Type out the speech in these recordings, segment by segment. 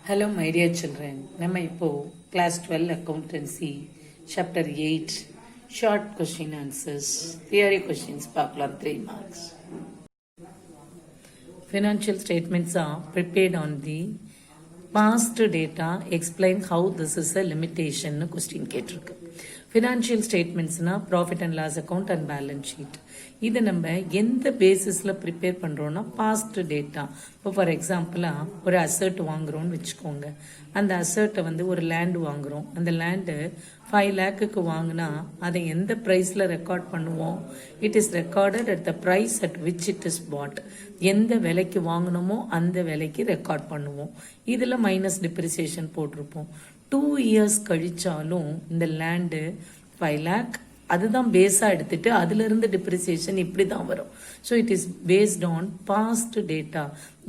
Hello my dear children, நம்ம இப்போ class 12 accountancy chapter 8 short question answers theory questions பார்க்கலாம் 3 marks. Financial statements are prepared on the past data. Explain how this is a limitation question கேட்டிருக்கு. Financial statementsனா profit and loss account and balance sheet. இது நம்ம எந்த பேசிஸில் prepare பண்ணுறோன்னா past data. இப்போ for எக்ஸாம்பிளாக ஒரு அசர்ட் வாங்குகிறோன்னு வச்சுக்கோங்க. அந்த அசர்ட்டை ஒரு லேண்டு வாங்குகிறோம். அந்த லேண்டு 5 lakhக்கு வாங்கினா அதை எந்த ப்ரைஸில் ரெக்கார்ட் பண்ணுவோம்? It is recorded at the price at which it is bought. எந்த விலைக்கு வாங்கினோமோ அந்த விலைக்கு ரெக்கார்ட் பண்ணுவோம். இதில் மைனஸ் டிப்ரிசியேஷன் போட்டிருப்போம். 2 years கழிச்சாலும் இந்த லேண்டு 5 lakh அதுதான் பேஸாக எடுத்துட்டு அதிலிருந்து டிப்ரிசியேஷன் இப்படி தான் வரும். So it is based on past data.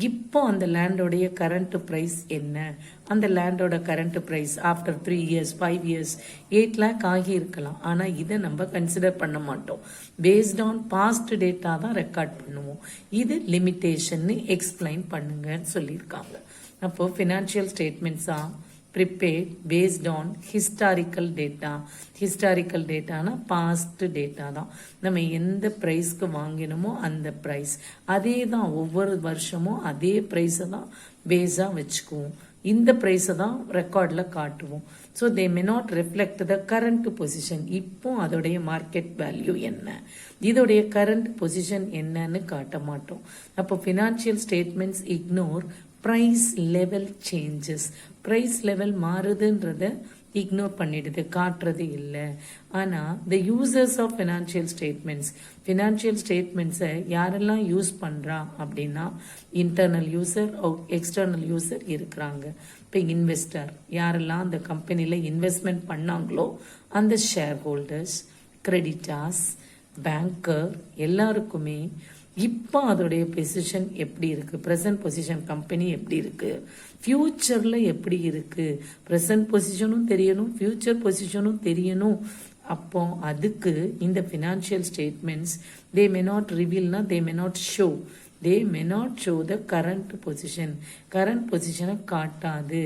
இப்போ அந்த லேண்டோடைய கரண்ட் ப்ரைஸ் என்ன? அந்த லேண்டோட current price after 3 years 5 years 8 lakh ஆகியிருக்கலாம். ஆனால் இதை நம்ம கன்சிடர் பண்ண மாட்டோம். பேஸ்ட் ஆன் பாஸ்ட் டேட்டா தான் ரெக்கார்ட் பண்ணுவோம். இது லிமிட்டேஷன்னு எக்ஸ்பிளைன் பண்ணுங்கன்னு சொல்லியிருக்காங்க. அப்போ ஃபினான்ஷியல் ஸ்டேட்மெண்ட்ஸா prepared based on historical data. historical dataனா past data தான். நம்ம எந்த ப்ரைஸ்க்கு வாங்கினோமோ அந்த ப்ரைஸ் அதே தான் ஒவ்வொரு வருஷமும் அதே ப்ரைஸை தான் பேஸாக வச்சுக்குவோம். இந்த ப்ரைஸை தான் ரெக்கார்டில் காட்டுவோம். So they may not reflect the current position. இப்போ அதோடைய மார்க்கெட் வேல்யூ என்ன, இதோடைய கரண்ட் பொசிஷன் என்னன்னு காட்ட மாட்டோம். அப்போ financial statements ignore price level changes. Price level மாறுதுன்றத இக்னோர் பண்ணிடுது, காட்டுறது இல்லை. ஆனால் த யூசர்ஸ் ஆஃப் ஃபினான்ஷியல் ஸ்டேட்மெண்ட்ஸை யாரெல்லாம் யூஸ் பண்ணுறா அப்படின்னா இன்டர்னல் யூசர், எக்ஸ்டர்னல் யூசர் இருக்கிறாங்க. இப்போ இன்வெஸ்டர் யாரெல்லாம் அந்த கம்பெனியில் இன்வெஸ்ட்மெண்ட் பண்ணாங்களோ அந்த ஷேர் ஹோல்டர்ஸ், கிரெடிட்டார்ஸ், பேங்கர் எல்லாருக்குமே இப்போ அதோடைய பொசிஷன் எப்படி இருக்கு, ப்ரெசன்ட் பொசிஷன் கம்பெனி எப்படி இருக்கு, ஃபியூச்சர்ல எப்படி இருக்கு, ப்ரெசன்ட் பொசிஷனும் தெரியணும், ஃபியூச்சர் பொசிஷனும் தெரியணும். அப்போ அதுக்கு இந்த financial statements they may not ரிவீல்னா they may not show the current position. Current பொசிஷனை காட்டாது.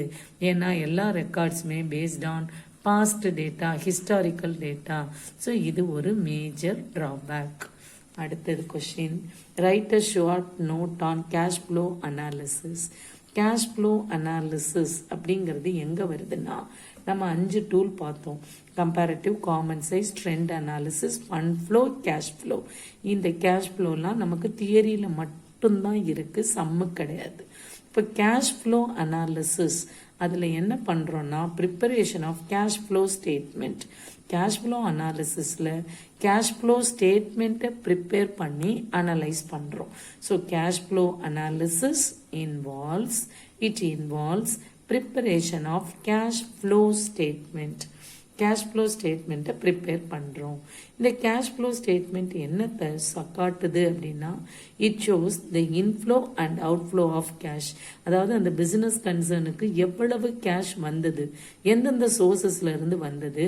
ஏன்னா எல்லா ரெக்கார்ட்ஸுமே based on past data, historical data. So இது ஒரு மேஜர் டிராபேக். அடுத்தது question, right a short note on cash flow analysis. Cash flow analysis அப்படிங்கிறது எங்கே வருதுன்னா நம்ம 5 டூல் பார்த்தோம். Comparative, common size, trend analysis, fund flow, cash flow. இந்த cash ஃப்ளோலாம் நமக்கு தியரியில் மட்டும்தான் இருக்குது, சம்மு கிடையாது. இப்போ கேஷ் ஃப்ளோ அனாலிசிஸ் அதில் என்ன பண்ணுறோன்னா preparation of cash flow statement. Cash flow அனாலிசிஸில் கேஷ் ஃப்ளோ ஸ்டேட்மெண்ட்டை ப்ரிப்பேர் பண்ணி அனலைஸ் பண்ணுறோம். So cash flow analysis involves preparation of cash flow statement. Cash flow ஸ்டேட்மெண்ட்டை ப்ரிப்பேர் பண்ணுறோம். இந்த கேஷ் ஃப்ளோ ஸ்டேட்மெண்ட் என்னத்தை காட்டுது அப்படின்னா it shows the inflow and outflow of cash. அதாவது அந்த பிஸ்னஸ் கன்சர்னுக்கு எவ்வளவு கேஷ் வந்தது, எந்தெந்த சோர்சஸ்ல இருந்து வந்தது,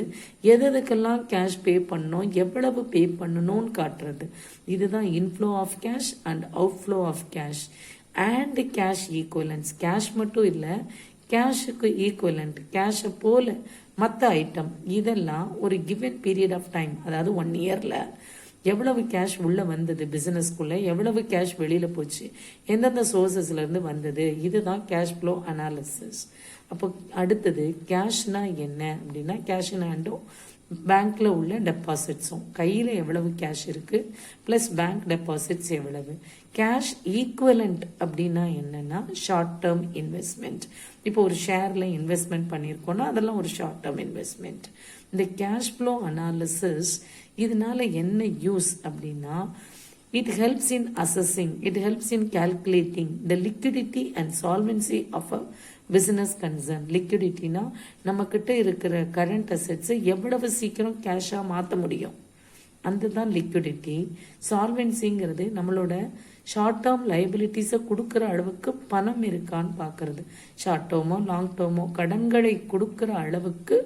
எதுக்கெல்லாம் கேஷ் பே பண்ணோம், எவ்வளவு பே பண்ணணும்னு காட்டுறது. இதுதான் inflow of cash and outflow of cash. And cash equivalents. Cash மட்டும் இல்லை, கேஷுக்கு ஈக்குவலண்ட், கேஷை போல மற்ற ஐட்டம் இதெல்லாம் ஒரு கிவன் பீரியட் ஆஃப் டைம், அதாவது 1 yearல எவ்வளவு கேஷ் உள்ள வந்தது பிசினஸ்க்குள்ள, எவ்வளவு கேஷ் வெளியில போச்சு, எந்தெந்த சோர்சஸ்ல இருந்து வந்தது. இதுதான் கேஷ் ஃப்ளோ அனாலிசிஸ். அப்போ அடுத்தது கேஷ்னா என்ன அப்படின்னா கேஷ் இன் ஹேண்டும் பேங்க்ல உள்ள டெபாசிட்ஸும், கையில் எவ்வளவு கேஷ் இருக்கு பிளஸ் பேங்க் டெபாசிட்ஸ் எவ்வளவு. கேஷ் ஈக்குவலண்ட் அப்படின்னா என்னன்னா ஷார்ட் டேர்ம் இன்வெஸ்ட்மெண்ட். இப்போ ஒரு ஷேர்ல இன்வெஸ்ட்மெண்ட் பண்ணியிருக்கோம்னா அதெல்லாம் ஒரு ஷார்ட் டேர்ம் இன்வெஸ்ட்மெண்ட். இந்த கேஷ் ஃப்ளோ அனாலிசிஸ் இதனால என்ன யூஸ் அப்படின்னா it helps in assessing, it helps in calculating the liquidity and solvency of a business concern. லிக்விடிட்டினா நம்ம கிட்ட இருக்கிற கரண்ட் அசெட்ஸை எவ்வளவு சீக்கிரம் கேஷாக மாற்ற முடியும், அந்த தான் லிக்விடிட்டி. சால்வென்சிங்கிறது நம்மளோட ஷார்ட் டேர்ம் லைபிலிட்டிஸை கொடுக்குற அளவுக்கு பணம் இருக்கான்னு பார்க்கறது. ஷார்ட் டேர்மோ லாங் டேர்மோ கடன்களை கொடுக்குற அளவுக்கு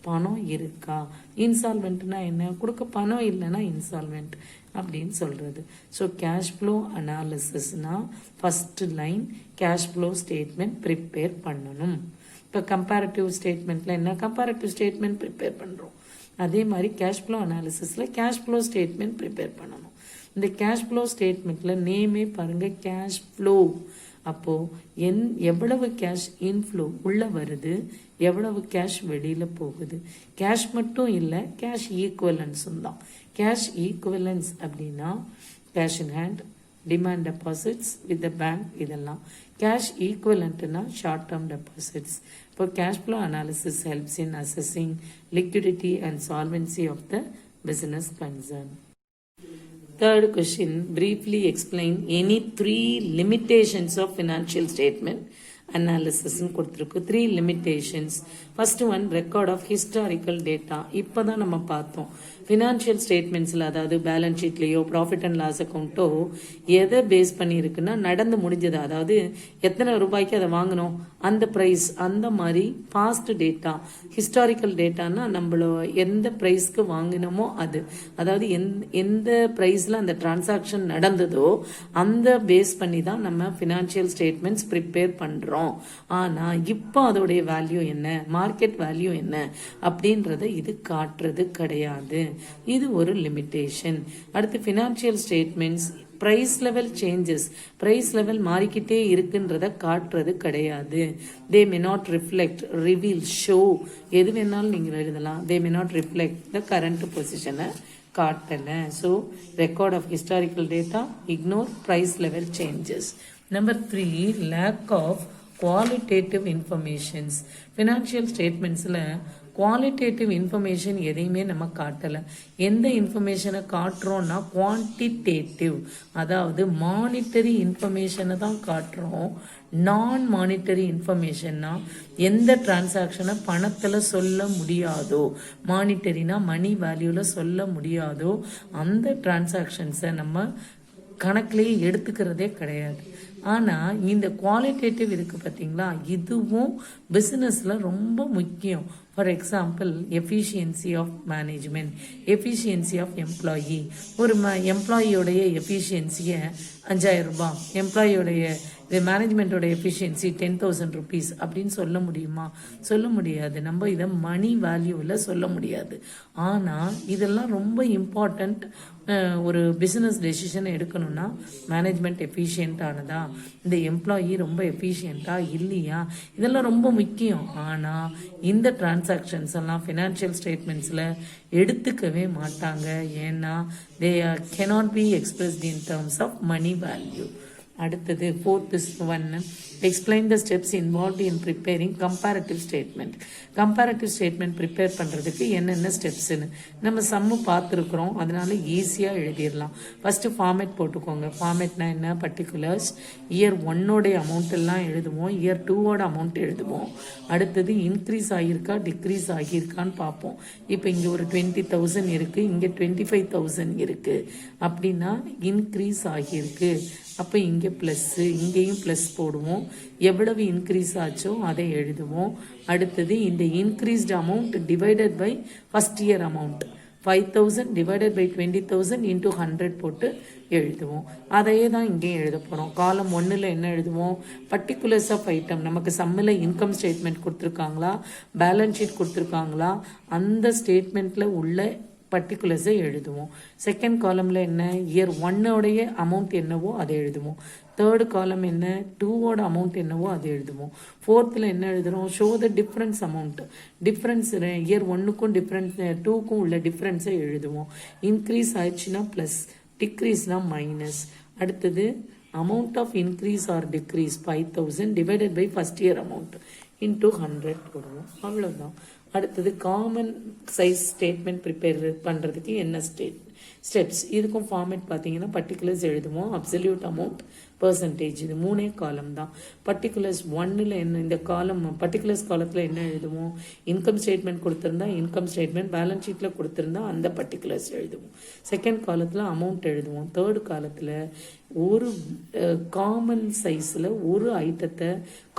பணம் இருக்கா. இன்சால்வெண்ட்னா என்ன, கொடுக்க பணம் இல்லைன்னா இன்சால்வெண்ட் அப்படின்னு சொல்றது. ஸோ கேஷ் ஃப்ளோ அனாலிசிஸ்னா first line cash flow statement prepare பண்ணணும். இப்போ கம்பேரிட்டிவ் ஸ்டேட்மெண்ட்ல என்ன, கம்பேரிட்டிவ் ஸ்டேட்மெண்ட் ப்ரிப்பேர் பண்ணுறோம். அதே மாதிரி கேஷ் ஃப்ளோ அனாலிசிஸ்ல கேஷ் ஃப்ளோ ஸ்டேட்மெண்ட் ப்ரிப்பேர் பண்ணணும். இந்த கேஷ் ஃப்ளோ ஸ்டேட்மெண்ட்ல நேமே பாருங்க கேஷ் ஃப்ளோ. அப்போ எவ்வளவு கேஷ் இன்ஃப்ளோ உள்ள வருது, எவ்வளவு கேஷ் வெளியில போகுது. கேஷ் மட்டும் இல்லை, கேஷ் ஈக்குவலன்ஸும் தான். கேஷ் ஈக்குவலன்ஸ் அப்படின்னா cash in hand, demand deposits with the bank, இதெல்லாம். கேஷ் ஈக்குவலண்ட்னா ஷார்ட் டேர்ம் டெபாசிட்ஸ். இப்போ cash flow analysis helps in assessing liquidity and solvency of the business concern. Third question, briefly explain any 3 limitations of financial statement analysis. கொடுத்திருக்கு 3 limitations. First one, record of historical data. இப்பதான் நம்ம பார்த்தோம் financial ஸ்டேட்மெண்ட்ஸில், அதாவது balance ஷீட்லேயோ profit and loss அக்கௌண்ட்டோ எதை base பண்ணியிருக்குன்னா நடந்து முடிஞ்சது, அதாவது எத்தனை ரூபாய்க்கு அதை வாங்கினோம் அந்த ப்ரைஸ், அந்த மாதிரி பாஸ்ட் டேட்டா. ஹிஸ்டாரிக்கல் டேட்டானா நம்மளோ எந்த ப்ரைஸ்க்கு வாங்கினோமோ அது, அதாவது எந்த ப்ரைஸில் அந்த டிரான்சாக்ஷன் நடந்ததோ அந்த பேஸ் பண்ணி தான் நம்ம ஃபினான்ஷியல் ஸ்டேட்மெண்ட்ஸ் ப்ரிப்பேர் பண்ணுறோம். ஆனால் இப்போ அதோடைய வேல்யூ என்ன, மார்க்கெட் வேல்யூ என்ன அப்படின்றத இது காட்டுறது கிடையாது. இது ஒரு லிமிட்டேஷன். அடுத்து financial statements price level changes, price level மாறிக்கிட்டே இருக்குன்றத காட்டுறது கிடையாது. They may not reflect, reveal, show, எது வேணாலும் நீங்கள் எழுதலாம். They may not reflect the current பொசிஷனை காட்டலை. So record of historical data, ignore price level changes. Number 3, lack of qualitative informations. Financial ஸ்டேட்மெண்ட்ஸில் குவாலிட்டேட்டிவ் இன்ஃபர்மேஷன் எதையுமே நம்ம காட்டலை. எந்த இன்ஃபர்மேஷனை காட்டுறோம்னா குவான்டிடேட்டிவ், அதாவது மானிட்டரி இன்ஃபர்மேஷனை தான் காட்டுறோம். நான் மானிட்டரி இன்ஃபர்மேஷன்னா எந்த டிரான்சாக்ஷனை பணத்தில் சொல்ல முடியாதோ, மானிட்டரினா மணி வேல்யூவில் சொல்ல முடியாதோ அந்த டிரான்சாக்ஷன்ஸை நம்ம கணக்கிலேயே எடுத்துக்கிறதே கிடையாது. ஆனால் இந்த குவாலிட்டேட்டிவ் இருக்குது பார்த்தீங்களா, இதுவும் பிஸ்னஸில் ரொம்ப முக்கியம். For example efficiency of management, efficiency of employee. ஒரு எம்ப்ளாயியோடைய எஃபிஷியன்சியை 5000 ரூபாய், எம்ப்ளாயியோடைய மேனேஜ்மெண்ட்டோட எஃபிஷியன்சி 10,000 rupees அப்படின்னு சொல்ல முடியுமா? சொல்ல முடியாது. நம்ம இதை மணி வேல்யூவில் சொல்ல முடியாது. ஆனால் இதெல்லாம் ரொம்ப இம்பார்ட்டண்ட். ஒரு பிஸ்னஸ் டெசிஷன் எடுக்கணும்னா மேனேஜ்மெண்ட் எஃபிஷியன்ட் ஆனதா, இந்த எம்ப்ளாயி ரொம்ப எஃபிஷியண்டா இல்லையா, இதெல்லாம் ரொம்ப முக்கியம். ஆனால் இந்த டிரான்சாக்ஷன்ஸ் எல்லாம் ஃபினான்ஷியல் ஸ்டேட்மெண்ட்ஸில் எடுத்துக்கவே மாட்டாங்க. ஏன்னா தே cannot be expressed in terms of money value. அடுத்தது 4th one, explain the steps involved in preparing comparative statement. Comparative statement prepare பண்ணுறதுக்கு என்னென்ன ஸ்டெப்ஸ்ன்னு நம்ம சம்மு பார்த்துருக்குறோம், அதனால ஈஸியாக எழுதிடலாம். ஃபஸ்ட்டு ஃபார்மேட் போட்டுக்கோங்க. ஃபார்மேட்னா என்ன, பர்டிகுலர்ஸ், இயர் 1 அமௌண்ட் எல்லாம் எழுதுவோம், இயர் 2 அமௌண்ட் எழுதுவோம். அடுத்தது இன்க்ரீஸ் ஆகியிருக்கா டிக்ரீஸ் ஆகியிருக்கான்னு பார்ப்போம். இப்போ இங்கே ஒரு 20,000 இருக்குது, இங்கே 25,000 இருக்குது அப்படின்னா இன்க்ரீஸ் ஆகியிருக்கு. அப்போ இங்கே ப்ளஸ்ஸு, இங்கேயும் ப்ளஸ் போடுவோம். எவ்வளவு இன்க்ரீஸ் ஆச்சோ அதை எழுதுவோம். அடுத்தது இந்த increased amount divided by first year amount, 5,000 divided by 20,000 into 100 போட்டு எழுதுவோம். அதையே தான் இங்கேயும் எழுத போகிறோம். காலம் 1 என்ன எழுதுவோம், பர்டிகுலர்ஸ் ஆஃப் ஐட்டம். நமக்கு சம்மில் இன்கம் ஸ்டேட்மெண்ட் கொடுத்துருக்காங்களா, பேலன்ஸ் ஷீட் கொடுத்துருக்காங்களா, அந்த ஸ்டேட்மெண்ட்டில் உள்ள பர்டிகுலர்ஸை எழுதுவோம். செகண்ட் காலமில் என்ன, இயர் 1 அமௌண்ட் என்னவோ அதை எழுதுவோம். தேர்டு காலம் என்ன, 2 அமௌண்ட் என்னவோ அதை எழுதுவோம். ஃபோர்த்தில் என்ன எழுதுகிறோம், show the difference amount. Difference year 1க்கும் டிஃப்ரென்ஸ் 2க்கும் உள்ள டிஃப்ரென்ஸை எழுதுவோம். இன்க்ரீஸ் ஆயிடுச்சுன்னா ப்ளஸ், டிக்ரீஸ்னா மைனஸ். அடுத்தது amount of increase or decrease 5,000 divided by first year amount into 100 போடுவோம். அவ்வளோதான். அடுத்தது காமன் சைஸ் ஸ்டேட்மெண்ட் ப்ரிப்பேர் பண்ணுறதுக்கு என்ன ஸ்டெப்ஸ். இதுக்கும் ஃபார்மேட் பார்த்தீங்கன்னா பர்டிகுலர்ஸ் எழுதுவோம், அப்சல்யூட் அமௌண்ட், பர்சன்டேஜ். இது 3 காலம் தான். பர்டிகுலர்ஸ் 1ல் என்ன, இந்த காலம் பர்டிகுலர்ஸ் காலத்தில் என்ன எழுதுவோம், இன்கம் ஸ்டேட்மெண்ட் கொடுத்துருந்தா இன்கம் ஸ்டேட்மெண்ட், பேலன்ஸ் ஷீட்டில் கொடுத்துருந்தா அந்த பர்டிகுலர்ஸ் எழுதுவோம். செகண்ட் காலத்தில் அமௌண்ட் எழுதுவோம். தேர்ட் காலத்தில் ஒரு காமன் சைஸில் ஒரு ஐட்டத்தை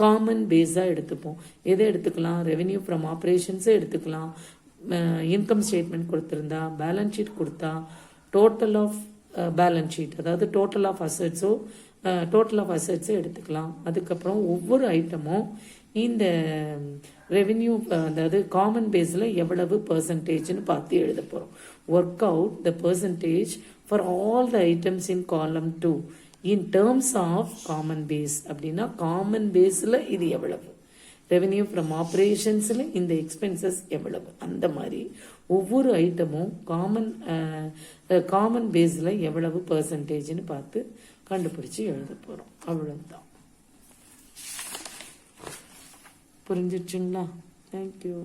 காமன் பேஸாக எடுத்துப்போம். எதை எடுத்துக்கலாம், ரெவென்யூ ஃப்ரம் ஆப்ரேஷன்ஸை எடுத்துக்கலாம், இன்கம் ஸ்டேட்மெண்ட் கொடுத்துருந்தா, பேலன்ஸ் ஷீட் கொடுத்தா டோட்டல் ஆஃப் பேலன்ஸ் ஷீட், அதாவது டோட்டல் ஆஃப் அசட்ஸோ டோட்டல் ஆஃப் அசட்ஸை எடுத்துக்கலாம். அதுக்கப்புறம் ஒவ்வொரு ஐட்டமும் இந்த ரெவென்யூ, அதாவது காமன் பேஸில் எவ்வளவு பர்சன்டேஜ்னு பார்த்து எழுத போகிறோம். Work out the percentage for all the items in column 2 in terms of common base. அப்படின்னா காமன் பேஸில் இது எவ்வளவு, ரெவென்யூ ஃப்ரம் ஆப்ரேஷன்ஸில் இந்த எக்ஸ்பென்சஸ் எவ்வளவு, அந்த மாதிரி ஒவ்வொரு ஐட்டமும் காமன் பேஸில் எவ்வளவு பர்சன்டேஜ்னு பார்த்து கண்டுபிடிச்சி எழுத போகிறோம். அவ்வளவுதான். புரிஞ்சிடுச்சுங்களா? தேங்க்யூ.